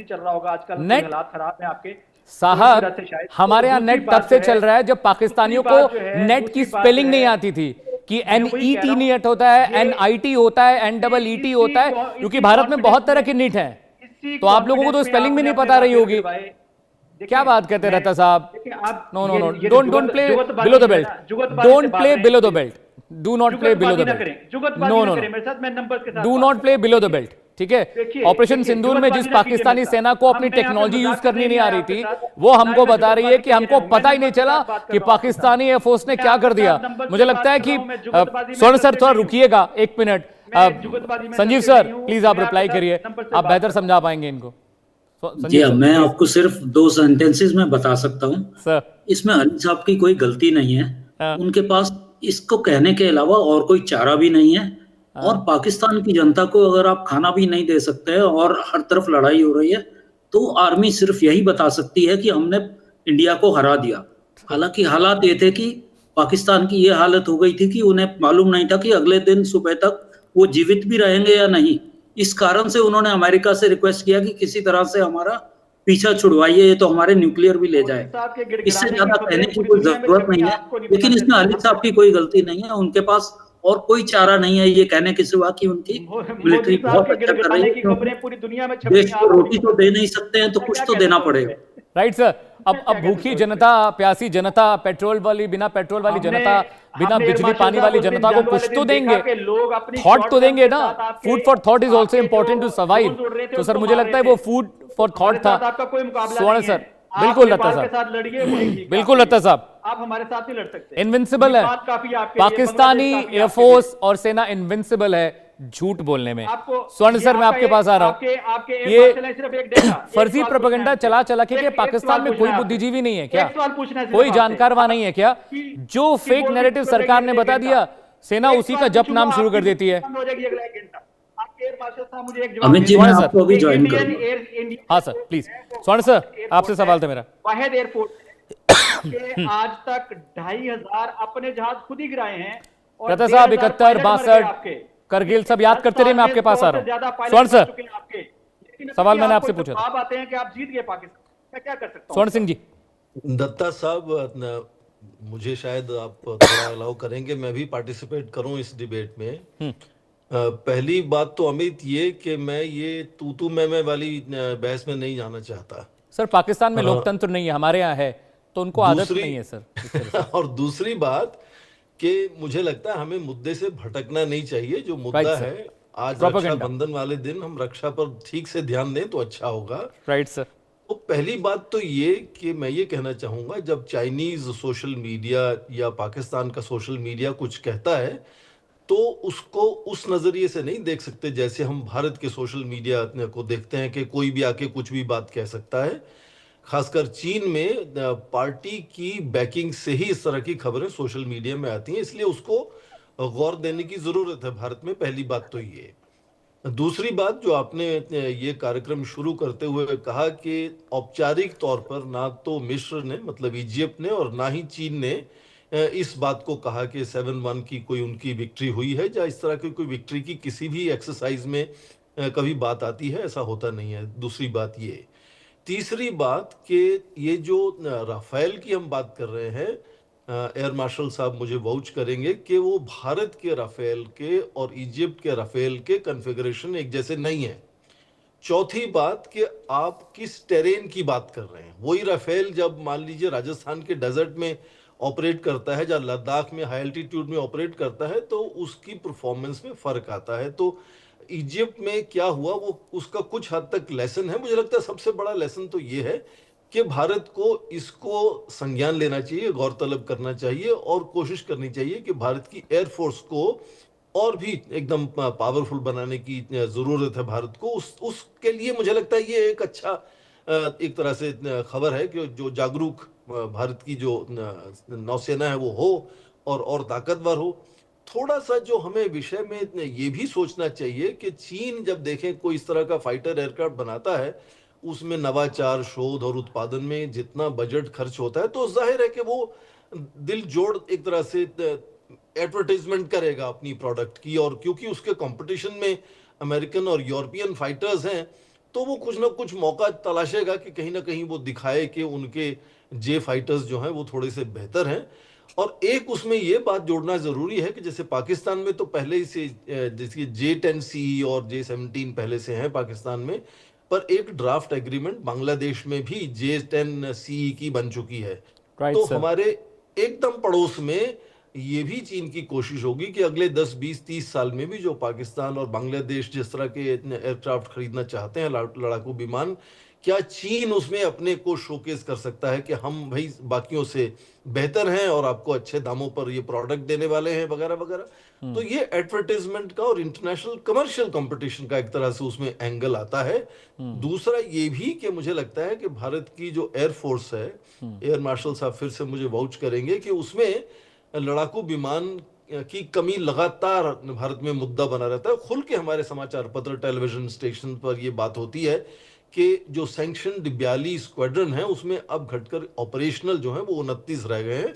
चल रहा होगा आजकल, नेट हालात खराब है आपके साहब, हमारे यहाँ नेट तब से चल रहा है जब पाकिस्तानियों को नेट की स्पेलिंग नहीं आती थी कि NET नेट होता है, NIT होता है, NEET होता है, क्योंकि भारत में बहुत तरह के नीट हैं, तो आप लोगों को तो स्पेलिंग भी नहीं पता रही होगी। क्या बात कहते रहता साहब? No no no, don't play below the belt, don't play below the belt, do not play below the belt, no no, do not play below the belt, ठीक है? ऑपरेशन सिंदूर में जिस पाकिस्तानी सेना को अपनी टेक्नोलॉजी यूज करनी नहीं आ रही थी, वो हमको बता रही है कि हमको पता ही नहीं चला कि पाकिस्तानी एयरफोर्स ने क्या कर दिया। मुझे लगता है कि स्वर्ण सर थोड़ा रुकिएगा एक मिनट, संजीव सर प्लीज आप रिप्लाई करिए, आप बेहतर समझा पाएंगे इनको। जी मैं आपको सिर्फ 2 सेंटेंसेस में बता सकता हूँ सर। इसमें अली साहब की कोई गलती नहीं है, उनके पास इसको कहने के अलावा और कोई चारा भी नहीं है, और पाकिस्तान की जनता को अगर आप खाना भी नहीं दे सकते हैं और हर तरफ लड़ाई हो रही है, तो आर्मी सिर्फ यही बता सकती है कि हमने इंडिया को हरा दिया। हालांकि हालात ये थे कि पाकिस्तान की ये हालत हो गई थी कि उन्हें मालूम नहीं था कि अगले दिन सुबह तक वो जीवित भी रहेंगे या नहीं। इस कारण से उन्होंने अमेरिका से रिक्वेस्ट किया कि किसी तरह से हमारा पीछा छुड़वाइए, ये तो हमारे न्यूक्लियर भी ले जाए। इससे ज्यादा कहने की कोई जरूरत नहीं है, लेकिन इसमें अली साहब की कोई गलती नहीं है, उनके पास और कोई चारा नहीं है ये कहने के सिवा कि उनकी मिलिट्री बहुत अच्छा कर रही है। देश को रोटी तो दे नहीं सकते हैं, तो कुछ तो देना पड़ेगा। Right sir. अब भूखी जनता, प्यासी जनता, पेट्रोल वाली, बिना पेट्रोल वाली जनता, बिना बिजली पानी वाली जनता को कुछ तो देंगे, थॉट तो देंगे ना। Food for thought is also important to survive. तो सर मुझे लगता है वो फूड फॉर थॉट था। स्वर्ण सर बिल्कुल लता साहब, बिल्कुल लता साहब, आप हमारे साथ नहीं लड़ सकते। इनविंसिबल है पाकिस्तानी एयरफोर्स और सेना, इनविंसिबल है झूठ बोलने में। स्वर्ण सर मैं आपके पास आ रहा हूं, ये फर्जी प्रोपेगेंडा चला चला के पाकिस्तान में कोई बुद्धिजीवी नहीं है क्या, कोई जानकार वहां नहीं है क्या? जो फेक नैरेटिव सरकार ने बता दिया, सेना उसी का जप नाम शुरू कर देती है। अमित जी मैं आपको अभी ज्वाइन करूंगा। हाँ सर प्लीज। स्वर्ण सर आपसे सवाल था मेरा। वाहिद एयरपोर्ट आज तक 2500 अपने जहाज खुद ही गिराए हैं। लता साहब 71, 62 करगिल सब याद करते रहे, मैं आपके पास आ रहा हूं। स्वर्ण सर सवाल मैंने आपसे पूछा आप आते हैं कि आप जीत गए पाकिस्तान, मैं क्या कर सकता हूं? स्वर्ण सिंह जी। दत्ता साहब मुझे शायद आप थोड़ा अलाउ करेंगे मैं भी पार्टिसिपेट करूं इस डिबेट में। पहली बात तो अमित ये कि मैं ये तू मैं वाली बहस में नहीं जाना चाहता। सर पाकिस्तान में लोकतंत्र नहीं है, हमारे यहाँ है, तो उनको आदत नहीं है सर। और दूसरी बात कि मुझे लगता है हमें मुद्दे से भटकना नहीं चाहिए। जो मुद्दा है आज रक्षाबंधन वाले दिन हम रक्षा पर ठीक से ध्यान दें तो अच्छा होगा। Right sir. तो पहली बात तो ये कि मैं ये कहना चाहूंगा, जब चाइनीज सोशल मीडिया या पाकिस्तान का सोशल मीडिया कुछ कहता है तो उसको उस नजरिए से नहीं देख सकते जैसे हम भारत के सोशल मीडिया को देखते हैं कि कोई भी आके कुछ भी बात कह सकता है। खासकर चीन में पार्टी की बैकिंग से ही इस तरह की खबरें सोशल मीडिया में आती हैं, इसलिए उसको गौर देने की जरूरत है भारत में। पहली बात तो ये। दूसरी बात, जो आपने ये कार्यक्रम शुरू करते हुए कहा कि औपचारिक तौर पर ना तो मिस्र ने मतलब इजिप्ट ने और ना ही चीन ने इस बात को कहा कि 7-1 की कोई उनकी विक्ट्री हुई है, या इस तरह की कोई विक्ट्री की किसी भी एक्सरसाइज में कभी बात आती है, ऐसा होता नहीं है। दूसरी बात ये। तीसरी बात कि ये जो राफेल की हम बात कर रहे हैं, एयर मार्शल साहब मुझे वाउच करेंगे कि वो भारत के राफेल के और इजिप्ट के राफेल के कॉन्फ़िगरेशन एक जैसे नहीं है। चौथी बात कि आप किस टेरेन की बात कर रहे हैं। वही राफेल जब मान लीजिए राजस्थान के डेजर्ट में ऑपरेट करता है, जब लद्दाख में हाई एल्टीट्यूड में ऑपरेट करता है, तो उसकी परफॉर्मेंस में फर्क आता है। तो इजिप्ट में क्या हुआ वो उसका कुछ हद तक लेसन है। मुझे लगता है सबसे बड़ा लेसन तो ये है कि भारत को इसको संज्ञान लेना चाहिए, गौरतलब करना चाहिए और कोशिश करनी चाहिए कि भारत की एयरफोर्स को और भी एकदम पावरफुल बनाने की जरूरत है भारत को। उसके लिए मुझे लगता है ये एक अच्छा एक तरह से खबर है कि जो जागरूक भारत की जो नौसेना है वो हो और ताकतवर हो। थोड़ा सा जो हमें विषय में ये भी सोचना चाहिए कि चीन जब देखें कोई इस तरह का फाइटर एयरक्राफ्ट बनाता है, उसमें नवाचार, शोध और उत्पादन में जितना बजट खर्च होता है, तो जाहिर है कि वो दिल जोड़ एक तरह से एडवर्टाइजमेंट करेगा अपनी प्रोडक्ट की। और क्योंकि उसके कंपटीशन में अमेरिकन और यूरोपियन फाइटर्स हैं, तो वो कुछ ना कुछ मौका तलाशेगा कि कहीं ना कहीं वो दिखाए कि उनके जे फाइटर्स जो हैं वो थोड़े से बेहतर हैं। और एक उसमें ये बात जोड़ना जरूरी है कि जैसे पाकिस्तान में तो पहले ही से जैसे J10C और J17 पहले से हैं पाकिस्तान में, पर एक ड्राफ्ट एग्रीमेंट बांग्लादेश में भी J10CE की बन चुकी है। राइट तो सर। हमारे एकदम पड़ोस में ये भी चीन की कोशिश होगी कि अगले 10, 20, 30 साल में भी जो पाकिस्तान और बांग्लादेश जिस तरह के एयरक्राफ्ट खरीदना चाहते हैं, लड़ाकू विमान, क्या चीन उसमें अपने को शोकेस कर सकता है कि हम भाई बाकियों से बेहतर हैं और आपको अच्छे दामों पर ये प्रोडक्ट देने वाले हैं वगैरह वगैरह। तो ये एडवर्टाइजमेंट का और इंटरनेशनल कमर्शियल कंपटीशन का एक तरह से उसमें एंगल आता है। दूसरा ये भी कि मुझे लगता है कि भारत की जो एयरफोर्स है, एयर मार्शल साहब फिर से मुझे वाउच करेंगे कि उसमें लड़ाकू विमान की कमी लगातार भारत में मुद्दा बना रहता है। खुल के हमारे समाचार पत्र, टेलीविजन स्टेशन पर ये बात होती है कि जो सैंक्शन 42 स्क्वाड्रन है उसमें अब घटकर ऑपरेशनल जो है वो 29 रह गए हैं।